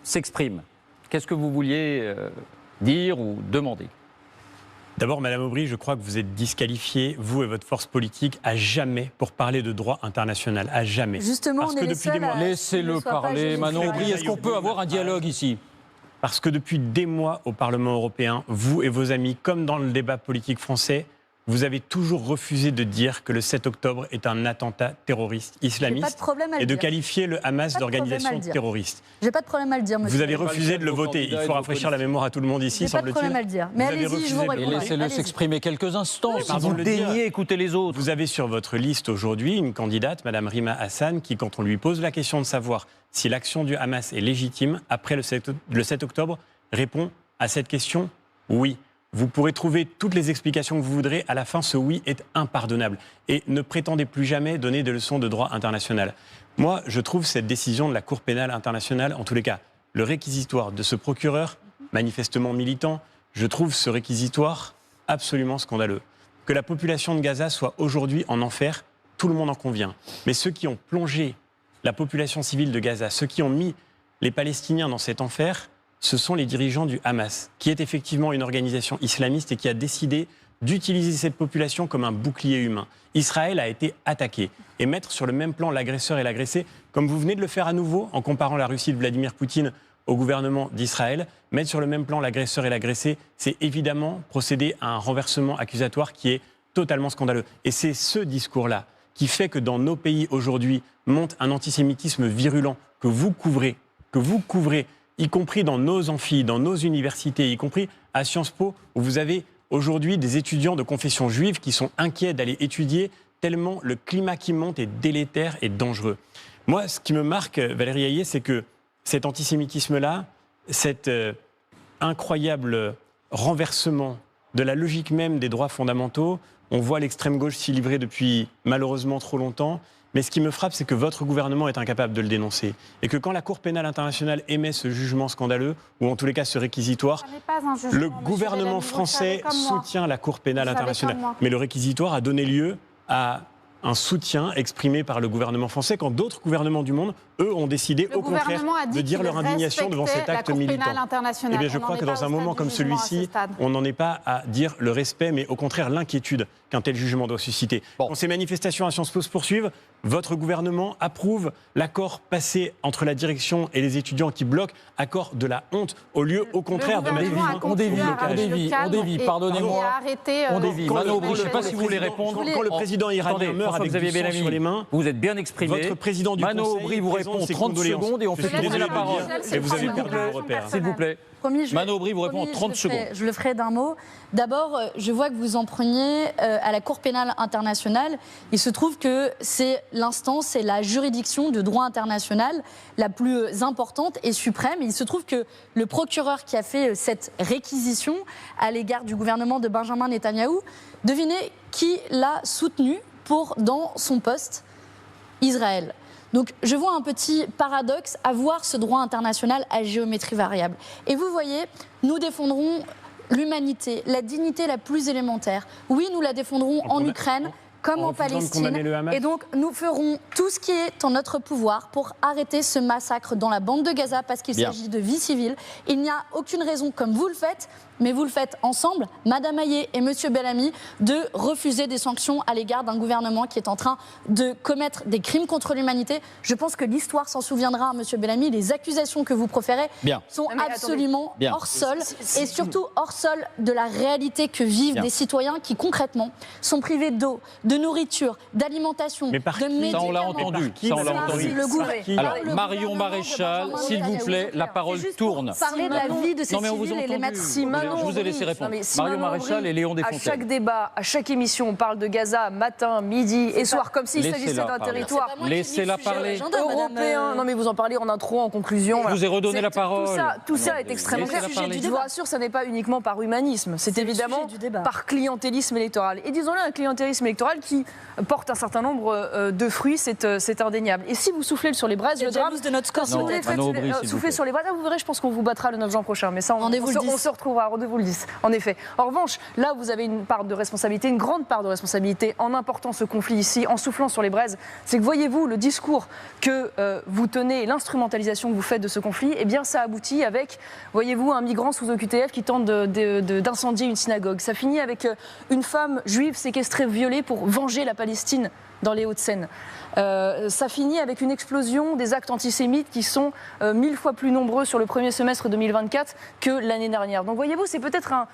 s'exprime. Qu'est-ce que vous vouliez dire ou demander ? D'abord, Madame Aubry, je crois que vous êtes disqualifiée, vous et votre force politique, à jamais pour parler de droit international. À jamais. Justement, parce on est les seuls à... Laissez-le parler, Manon Aubry. Est-ce qu'on peut avoir un dialogue ici ? Parce que depuis des mois au Parlement européen, vous et vos amis, comme dans le débat politique français, vous avez toujours refusé de dire que le 7 octobre est un attentat terroriste islamiste et de qualifier le Hamas d'organisation terroriste. J'ai pas de problème à le dire, monsieur. Vous avez refusé de le voter. Il faut rafraîchir la mémoire à tout le monde ici, semble-t-il. J'ai pas de problème à le dire. Mais allez-y, je vous réponds. Laissez-le s'exprimer quelques instants. Si Pardon vous de le dire. daignez écouter les autres. Vous avez sur votre liste aujourd'hui une candidate, Madame Rima Hassan, qui, quand on lui pose la question de savoir si l'action du Hamas est légitime après le 7 octobre, répond à cette question oui. Vous pourrez trouver toutes les explications que vous voudrez. À la fin, ce oui est impardonnable. Et ne prétendez plus jamais donner des leçons de droit international. Moi, je trouve cette décision de la Cour pénale internationale, en tous les cas, le réquisitoire de ce procureur, manifestement militant, je trouve ce réquisitoire absolument scandaleux. Que la population de Gaza soit aujourd'hui en enfer, tout le monde en convient. Mais ceux qui ont plongé la population civile de Gaza, ceux qui ont mis les Palestiniens dans cet enfer, ce sont les dirigeants du Hamas, qui est effectivement une organisation islamiste et qui a décidé d'utiliser cette population comme un bouclier humain. Israël a été attaqué. Et mettre sur le même plan l'agresseur et l'agressé, comme vous venez de le faire à nouveau en comparant la Russie de Vladimir Poutine au gouvernement d'Israël, mettre sur le même plan l'agresseur et l'agressé, c'est évidemment procéder à un renversement accusatoire qui est totalement scandaleux. Et c'est ce discours-là qui fait que dans nos pays aujourd'hui monte un antisémitisme virulent que vous couvrez, y compris dans nos amphis, dans nos universités, y compris à Sciences Po, où vous avez aujourd'hui des étudiants de confession juive qui sont inquiets d'aller étudier tellement le climat qui monte est délétère et dangereux. Moi, ce qui me marque, Valérie Hayé, c'est que cet antisémitisme-là, cet incroyable renversement de la logique même des droits fondamentaux, on voit l'extrême gauche s'y livrer depuis malheureusement trop longtemps. Mais ce qui me frappe, c'est que votre gouvernement est incapable de le dénoncer. Et que quand la Cour pénale internationale émet ce jugement scandaleux, ou en tous les cas ce réquisitoire, le gouvernement français soutient la Cour pénale internationale. Mais le réquisitoire a donné lieu à un soutien exprimé par le gouvernement français quand d'autres gouvernements du monde, eux, ont décidé au contraire de dire leur indignation devant cet acte militant. Eh bien, je crois que dans un moment comme celui-ci, on n'en est pas à dire le respect, mais au contraire l'inquiétude qu'un tel jugement doit susciter. Quand ces manifestations à Sciences Po se poursuivent, votre gouvernement approuve l'accord passé entre la direction et les étudiants qui bloquent, accord de la honte, au lieu, au contraire, de mettre on dévie, pardonnez-moi. On dévie. Manon Aubry, je ne sais pas si vous voulez répondre. Quand le président iranien meurt avec du sang sur les mains, vous êtes bien exprimé. Votre président du Manon Conseil Aubry vous répond 30 secondes et on fait tourner la parole. Et vous avez perdu vos repères. S'il vous plaît. Manon Aubry vous répond en 30 secondes. Je le ferai d'un mot. D'abord, je vois que vous en preniez à la Cour pénale internationale. Il se trouve que c'est l'instance et la juridiction de droit international la plus importante et suprême. Il se trouve que le procureur qui a fait cette réquisition à l'égard du gouvernement de Benjamin Netanyahou, devinez qui l'a soutenu dans son poste ? Israël. Donc je vois un petit paradoxe à voir ce droit international à géométrie variable. Et vous voyez, nous défendrons l'humanité, la dignité la plus élémentaire. Oui, nous la défendrons en Ukraine comme en Palestine. Et donc nous ferons tout ce qui est en notre pouvoir pour arrêter ce massacre dans la bande de Gaza parce qu'il s'agit de vie civile. Il n'y a aucune raison, comme vous le faites, mais vous le faites ensemble, Madame Hayé et Monsieur Bellamy, de refuser des sanctions à l'égard d'un gouvernement qui est en train de commettre des crimes contre l'humanité. Je pense que l'histoire s'en souviendra, Monsieur Bellamy. Les accusations que vous proférez sont absolument hors sol et surtout hors sol de la réalité que vivent des citoyens qui concrètement sont privés d'eau, de nourriture, d'alimentation, de médicaments. Ça, on l'a entendu. Ça, on l'a entendu. Alors, Marion Maréchal, s'il vous plaît, la parole tourne. Parler de la vie de ces civils et les mettre je vous ai laissé répondre. Marion Maréchal et Léon Desfontaines. À chaque débat, à chaque émission, on parle de Gaza matin, midi et soir, comme s'il s'agissait d'un territoire Laissez-la parler. Européen. Non mais vous en parlez en intro, en conclusion. Je vous ai redonné la parole. Tout ça est extrêmement grave. Je vous rassure, ça n'est pas uniquement par humanisme. C'est évidemment par clientélisme électoral. Et disons-le, un clientélisme électoral électorale qui porte un certain nombre de fruits, c'est indéniable. Et si vous soufflez sur les braises, le drame de notre score, si vous voulez souffler sur les braises, vous verrez, je pense qu'on vous battra le 9 juin prochain. Mais ça, on se retrouvera, rendez-vous le 10, en effet. En revanche, là, vous avez une part de responsabilité, une grande part de responsabilité en important ce conflit ici, en soufflant sur les braises. C'est que, voyez-vous, le discours que vous tenez, l'instrumentalisation que vous faites de ce conflit, eh bien, ça aboutit avec, voyez-vous, un migrant sous OQTF qui tente d'incendier une synagogue. Ça finit avec une femme juive séquestrée, violée pour venger la Palestine dans les Hauts-de-Seine. Ça finit avec une explosion des actes antisémites qui sont 1000 fois plus nombreux sur le premier semestre 2024 que l'année dernière. Donc voyez-vous, c'est peut-être un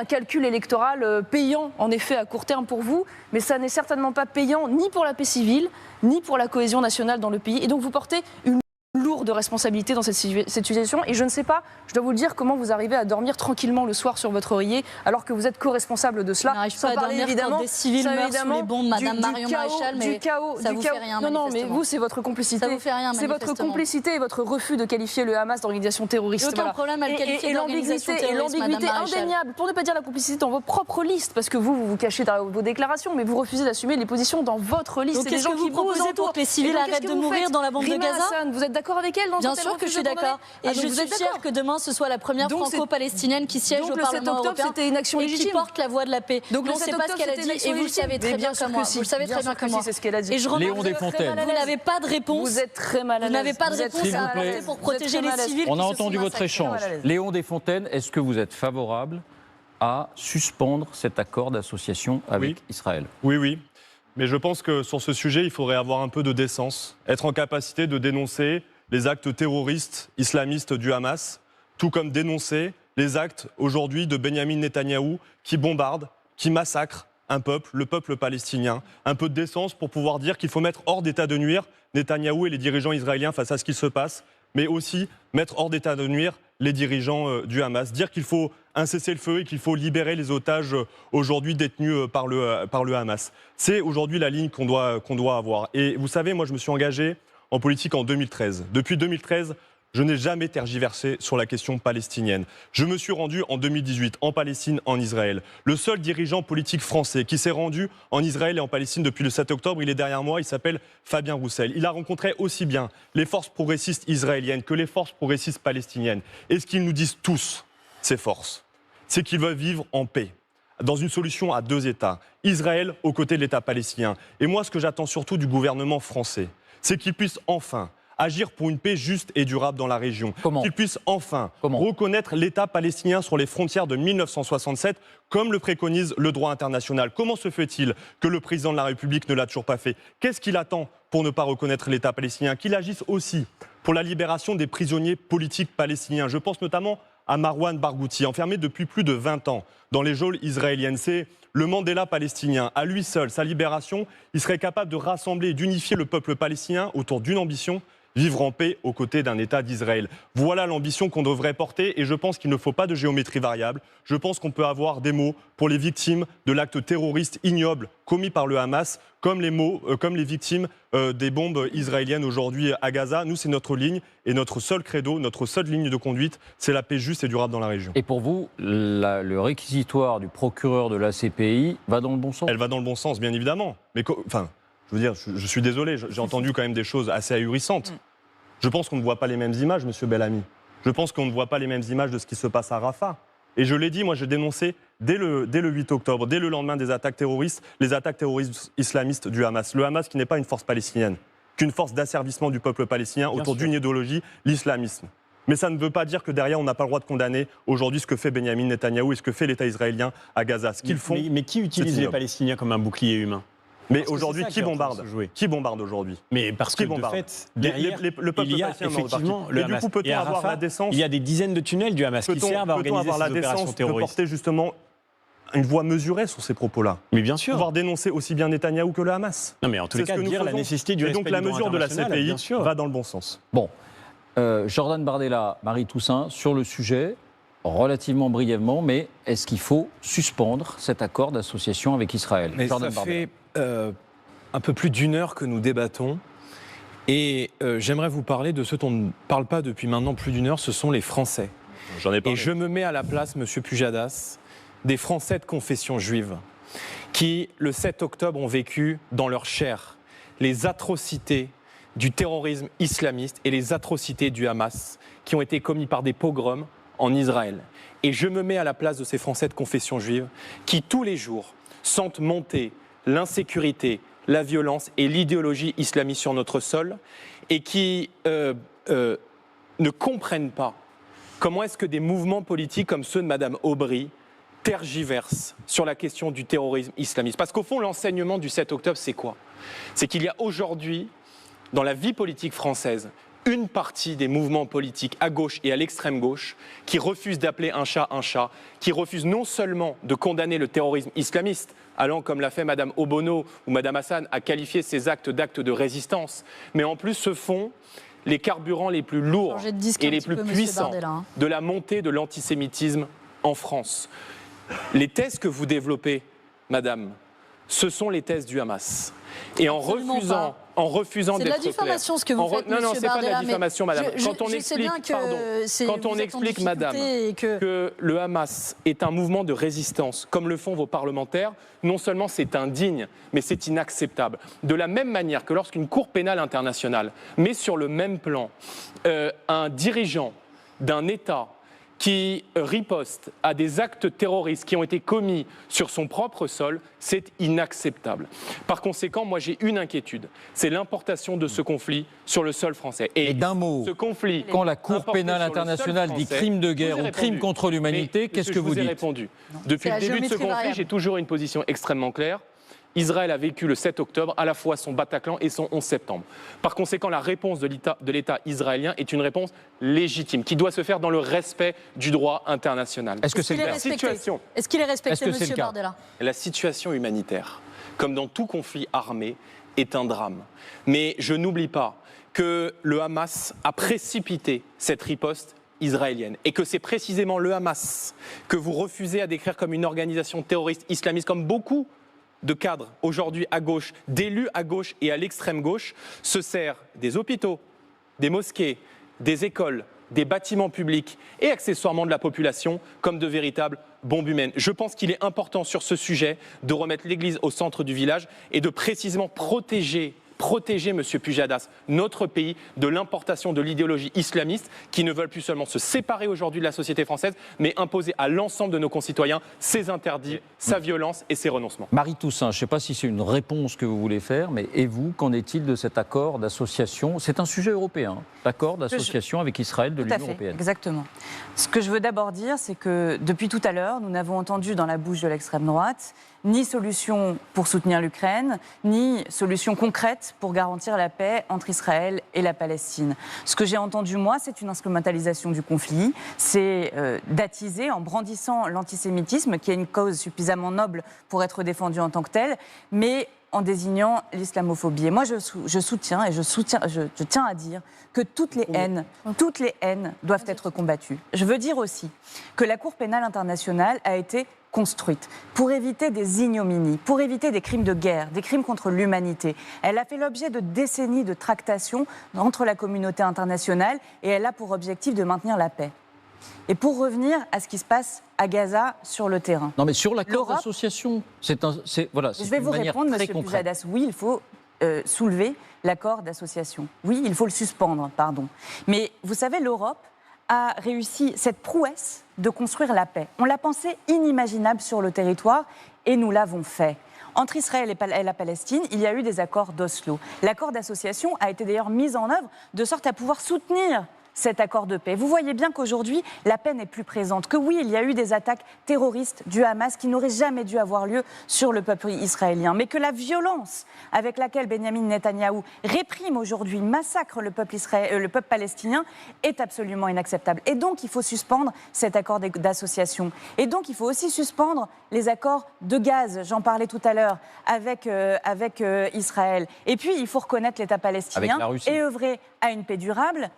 calcul électoral payant en effet à court terme pour vous, mais ça n'est certainement pas payant ni pour la paix civile, ni pour la cohésion nationale dans le pays. Et donc vous portez une lourde responsabilité dans cette situation, et je ne sais pas, je dois vous le dire, comment vous arrivez à dormir tranquillement le soir sur votre oreiller alors que vous êtes co-responsable de cela. On n'arrive pas à dormir quand des civils meurent sous les bombes, Madame Marion Maréchal, mais ça vous fait rien. Non, mais vous, c'est votre complicité. Ça vous fait rien, c'est votre complicité et votre refus de qualifier le Hamas d'organisation terroriste. Aucun problème à le qualifier d'organisation terroriste, et l'ambiguïté indéniable, pour ne pas dire la complicité dans vos propres listes, parce que vous cachez dans vos déclarations, mais vous refusez d'assumer les positions dans votre liste. Donc qu'est-ce que vous proposez pour que les civils arrêtent de mourir dans la bande de Gaza? Vous êtes d'accord avec elle? Bien sûr que je suis d'accord. Et je suis fière que demain ce soit la première franco-palestinienne qui siège au Parlement européen c'était une action et légitime. qui porte la voix de la paix. Donc non, c'est pas ce qu'elle a dit et vous le savez très bien comme moi. Vous le savez très bien comme moi. C'est ce qu'elle a dit. Et je Léon Desfontaines. Vous n'avez pas de réponse. Vous êtes très mal à l'aise. Vous n'avez pas de réponse à apporter pour protéger les civils. On a entendu votre échange. Léon Desfontaines, est-ce que vous êtes favorable à suspendre cet accord d'association avec Israël? Oui. Mais je pense que sur ce sujet, il faudrait avoir un peu de décence, être en capacité de dénoncer les actes terroristes islamistes du Hamas, tout comme dénoncer les actes aujourd'hui de Benyamin Netanyahou qui bombarde, qui massacre un peuple, le peuple palestinien. Un peu de décence pour pouvoir dire qu'il faut mettre hors d'état de nuire Netanyahou et les dirigeants israéliens face à ce qui se passe, mais aussi mettre hors d'état de nuire les dirigeants du Hamas. Dire qu'il faut un cessez-le-feu et qu'il faut libérer les otages aujourd'hui détenus par le Hamas. C'est aujourd'hui la ligne qu'on doit avoir. Et vous savez, moi je me suis engagé en politique en 2013. Depuis 2013, je n'ai jamais tergiversé sur la question palestinienne. Je me suis rendu en 2018 en Palestine, en Israël. Le seul dirigeant politique français qui s'est rendu en Israël et en Palestine depuis le 7 octobre, il est derrière moi, il s'appelle Fabien Roussel. Il a rencontré aussi bien les forces progressistes israéliennes que les forces progressistes palestiniennes. Et ce qu'ils nous disent tous, ces forces, c'est qu'ils veulent vivre en paix, dans une solution à deux États. Israël aux côtés de l'État palestinien. Et moi, ce que j'attends surtout du gouvernement français, c'est qu'il puisse enfin agir pour une paix juste et durable dans la région. Qu'il puisse enfin reconnaître l'État palestinien sur les frontières de 1967, comme le préconise le droit international. Comment se fait-il que le président de la République ne l'a toujours pas fait? Qu'est-ce qu'il attend pour ne pas reconnaître l'État palestinien? Qu'il agisse aussi pour la libération des prisonniers politiques palestiniens. Je pense notamment à Marwan Barghouti, enfermé depuis plus de 20 ans dans les geôles israéliennes. C'est le Mandela palestinien. À lui seul, sa libération, il serait capable de rassembler et d'unifier le peuple palestinien autour d'une ambition: vivre en paix aux côtés d'un État d'Israël. Voilà l'ambition qu'on devrait porter et je pense qu'il ne faut pas de géométrie variable. Je pense qu'on peut avoir des mots pour les victimes de l'acte terroriste ignoble commis par le Hamas, comme les victimes des bombes israéliennes aujourd'hui à Gaza. Nous, c'est notre ligne et notre seul credo, notre seule ligne de conduite, c'est la paix juste et durable dans la région. Et pour vous, le réquisitoire du procureur de la CPI va dans le bon sens? Elle va dans le bon sens, bien évidemment. Mais je veux dire, je suis désolé, j'ai entendu quand même des choses assez ahurissantes. Je pense qu'on ne voit pas les mêmes images, monsieur Bellamy. Je pense qu'on ne voit pas les mêmes images de ce qui se passe à Rafah. Et je l'ai dit, moi j'ai dénoncé dès le 8 octobre, dès le lendemain des attaques terroristes, les attaques terroristes islamistes du Hamas. Le Hamas qui n'est pas une force palestinienne, qu'une force d'asservissement du peuple palestinien autour d'une idéologie, l'islamisme. Mais ça ne veut pas dire que derrière, on n'a pas le droit de condamner aujourd'hui ce que fait Benyamin Netanyahou et ce que fait l'État israélien à Gaza. Ce qu'ils font. Mais qui utilise les Palestiniens comme un bouclier humain? Mais aujourd'hui, qui bombarde? Qui bombarde aujourd'hui? Mais parce que de fait, derrière, le peuple il y a palestinien effectivement le Hamas. Et du coup, peut-on avoir la décence? Il y a des dizaines de tunnels du Hamas qui servent à organiser ces opérations terroristes. De porter justement une voix mesurée sur ces propos-là? Mais bien sûr. Pouvoir dénoncer aussi bien Netanyahou que le Hamas. Non, mais en tous les cas, dire la nécessité du respect du droit international. Et donc la mesure de la CPI va dans le bon sens. Bon, Jordan Bardella, Marie Toussaint, sur le sujet, relativement brièvement, mais est-ce qu'il faut suspendre cet accord d'association avec Israël? Mais Jordan ça Bardella. fait un peu plus d'une heure que nous débattons et j'aimerais vous parler de ceux dont on ne parle pas depuis maintenant plus d'une heure, ce sont les Français. J'en ai parlé. Et je me mets à la place, monsieur Pujadas, des Français de confession juive. qui, le 7 octobre, ont vécu dans leur chair les atrocités du terrorisme islamiste et les atrocités du Hamas qui ont été commis par des pogroms en Israël. Et je me mets à la place de ces Français de confession juive qui, tous les jours, sentent monter l'insécurité, la violence et l'idéologie islamiste sur notre sol et qui ne comprennent pas comment est-ce que des mouvements politiques comme ceux de Mme Aubry tergiversent sur la question du terrorisme islamiste. Parce qu'au fond, l'enseignement du 7 octobre, c'est quoi? C'est qu'il y a aujourd'hui, dans la vie politique française, une partie des mouvements politiques à gauche et à l'extrême gauche qui refusent d'appeler un chat, qui refusent non seulement de condamner le terrorisme islamiste, allant comme l'a fait Mme Obono ou Mme Hassan à qualifier ces actes d'actes de résistance, mais en plus se font les carburants les plus lourds et les plus puissants de la montée de l'antisémitisme en France. Les thèses que vous développez, madame, ce sont les thèses du Hamas. Et en refusant c'est de la diffamation ce que vous faites, non, c'est pas de la Bardella, diffamation, madame. Quand on explique, madame, que le Hamas est un mouvement de résistance, comme le font vos parlementaires, non seulement c'est indigne, mais c'est inacceptable. De la même manière que lorsqu'une Cour pénale internationale met sur le même plan un dirigeant d'un État qui riposte à des actes terroristes qui ont été commis sur son propre sol, c'est inacceptable. Par conséquent, moi j'ai une inquiétude, c'est l'importation de ce conflit sur le sol français. Et d'un mot, ce conflit, quand la Cour pénale internationale dit crime de guerre ou crime contre l'humanité, qu'est-ce que vous dites? Répondu. Depuis le début de ce conflit, j'ai toujours une position extrêmement claire. Israël a vécu le 7 octobre à la fois son Bataclan et son 11 septembre. Par conséquent, la réponse de l'État israélien est une réponse légitime, qui doit se faire dans le respect du droit international. Est-ce qu'il est respecté, M. Bardella? La situation humanitaire, comme dans tout conflit armé, est un drame. Mais je n'oublie pas que le Hamas a précipité cette riposte israélienne et que c'est précisément le Hamas que vous refusez à décrire comme une organisation terroriste islamiste, comme beaucoup de cadres aujourd'hui à gauche, d'élus à gauche et à l'extrême gauche, se sert des hôpitaux, des mosquées, des écoles, des bâtiments publics et accessoirement de la population comme de véritables bombes humaines. Je pense qu'il est important sur ce sujet de remettre l'église au centre du village et de précisément protéger, M. Pujadas, notre pays de l'importation de l'idéologie islamiste qui ne veulent plus seulement se séparer aujourd'hui de la société française, mais imposer à l'ensemble de nos concitoyens ses interdits, sa violence et ses renoncements. Marie Toussaint, je ne sais pas si c'est une réponse que vous voulez faire, mais et vous, qu'en est-il de cet accord d'association? C'est un sujet européen, l'accord d'association avec Israël de l'Union européenne. Exactement. Ce que je veux d'abord dire, c'est que depuis tout à l'heure, nous n'avons entendu dans la bouche de l'extrême droite ni solution pour soutenir l'Ukraine, ni solution concrète pour garantir la paix entre Israël et la Palestine. Ce que j'ai entendu, moi, c'est une instrumentalisation du conflit, c'est d'attiser en brandissant l'antisémitisme, qui est une cause suffisamment noble pour être défendue en tant que telle, mais en désignant l'islamophobie. Et moi, je soutiens, et je tiens à dire que toutes les haines doivent être combattues. Je veux dire aussi que la Cour pénale internationale a été construite pour éviter des ignominies, pour éviter des crimes de guerre, des crimes contre l'humanité. Elle a fait l'objet de décennies de tractations entre la communauté internationale et elle a pour objectif de maintenir la paix. Et pour revenir à ce qui se passe à Gaza sur le terrain. Non, mais sur l'accord d'association, je vais vous répondre, M. Pujadas. Oui, il faut soulever l'accord d'association. Oui, il faut le suspendre, pardon. Mais vous savez, l'Europe a réussi cette prouesse de construire la paix. On l'a pensé inimaginable sur le territoire et nous l'avons fait. Entre Israël et la Palestine, il y a eu des accords d'Oslo. L'accord d'association a été d'ailleurs mis en œuvre de sorte à pouvoir soutenir cet accord de paix. Vous voyez bien qu'aujourd'hui, la paix n'est plus présente. Que oui, il y a eu des attaques terroristes du Hamas qui n'auraient jamais dû avoir lieu sur le peuple israélien. Mais que la violence avec laquelle Benyamin Netanyahou réprime aujourd'hui, massacre le peuple palestinien est absolument inacceptable. Et donc, il faut suspendre cet accord d'association. Et donc, il faut aussi suspendre les accords de gaz, j'en parlais tout à l'heure, avec Israël. Et puis, il faut reconnaître l'État palestinien et œuvrer à une paix durable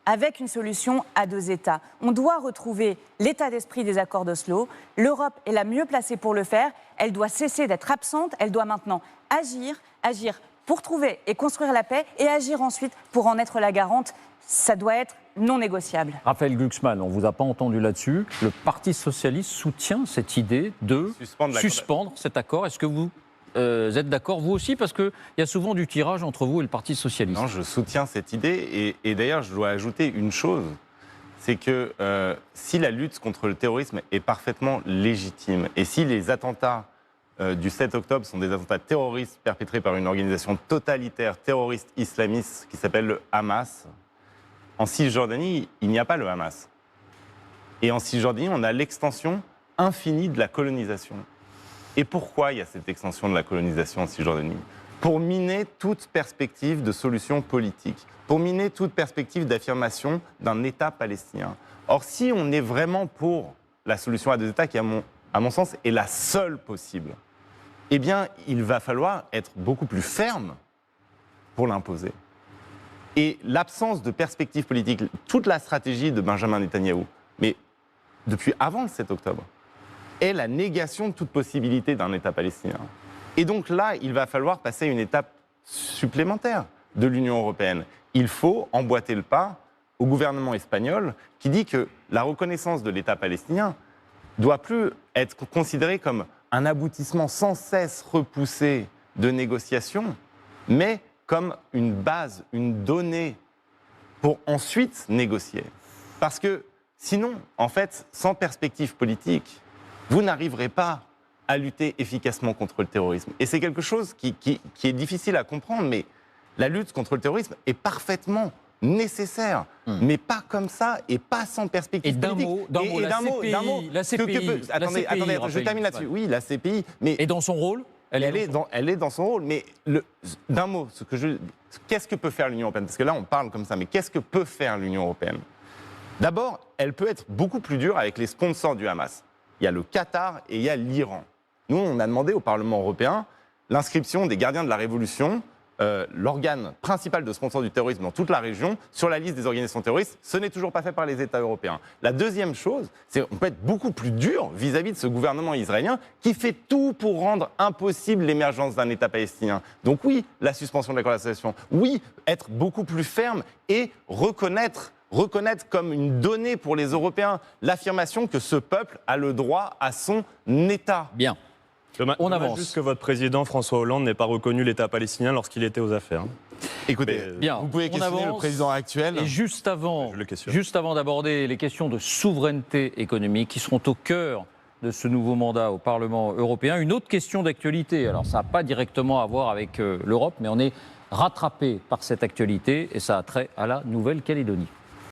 avec une solution à deux États. On doit retrouver l'état d'esprit des accords d'Oslo. L'Europe est la mieux placée pour le faire. Elle doit cesser d'être absente. Elle doit maintenant agir pour trouver et construire la paix et agir ensuite pour en être la garante. Ça doit être non négociable. Raphaël Glucksmann, on ne vous a pas entendu là-dessus. Le Parti socialiste soutient cette idée de suspendre cet accord. Est-ce que vous êtes d'accord, vous aussi? Parce qu'il y a souvent du tirage entre vous et le Parti socialiste. Non, je soutiens cette idée. Et d'ailleurs, je dois ajouter une chose. C'est que si la lutte contre le terrorisme est parfaitement légitime, et si les attentats du 7 octobre sont des attentats terroristes perpétrés par une organisation totalitaire terroriste islamiste qui s'appelle le Hamas, en Cisjordanie, il n'y a pas le Hamas. Et en Cisjordanie, on a l'extension infinie de la colonisation. Et pourquoi il y a cette extension de la colonisation en Cisjordanie? Pour miner toute perspective de solution politique, pour miner toute perspective d'affirmation d'un État palestinien. Or, si on est vraiment pour la solution à deux États, qui, à mon sens, est la seule possible, eh bien, il va falloir être beaucoup plus ferme pour l'imposer. Et l'absence de perspective politique, toute la stratégie de Benjamin Netanyahou, mais depuis avant le 7 octobre, est la négation de toute possibilité d'un État palestinien. Et donc là, il va falloir passer à une étape supplémentaire de l'Union européenne. Il faut emboîter le pas au gouvernement espagnol qui dit que la reconnaissance de l'État palestinien ne doit plus être considérée comme un aboutissement sans cesse repoussé de négociations, mais comme une base, une donnée pour ensuite négocier. Parce que sinon, en fait, sans perspective politique, vous n'arriverez pas à lutter efficacement contre le terrorisme. Et c'est quelque chose qui est difficile à comprendre, mais la lutte contre le terrorisme est parfaitement nécessaire, mais pas comme ça et pas sans perspective politique. La CPI, attendez, je termine là-dessus. Oui, la CPI, mais... Et dans son rôle elle est dans son rôle, mais d'un mot, qu'est-ce que peut faire l'Union européenne? Parce que là, on parle comme ça, mais qu'est-ce que peut faire l'Union européenne? D'abord, elle peut être beaucoup plus dure avec les sponsors du Hamas. Il y a le Qatar et il y a l'Iran. Nous, on a demandé au Parlement européen l'inscription des gardiens de la Révolution, l'organe principal de sponsor du terrorisme dans toute la région, sur la liste des organisations terroristes. Ce n'est toujours pas fait par les États européens. La deuxième chose, c'est qu'on peut être beaucoup plus dur vis-à-vis de ce gouvernement israélien qui fait tout pour rendre impossible l'émergence d'un État palestinien. Donc oui, la suspension de la collaboration. Oui, être beaucoup plus ferme et reconnaître comme une donnée pour les Européens l'affirmation que ce peuple a le droit à son État. Bien. On avance. Juste que votre président François Hollande n'ait pas reconnu l'État palestinien lorsqu'il était aux affaires. Écoutez, bien, vous pouvez questionner le président actuel. Et juste avant d'aborder les questions de souveraineté économique qui seront au cœur de ce nouveau mandat au Parlement européen, une autre question d'actualité. Alors ça n'a pas directement à voir avec l'Europe, mais on est rattrapé par cette actualité et ça a trait à la Nouvelle-Calédonie.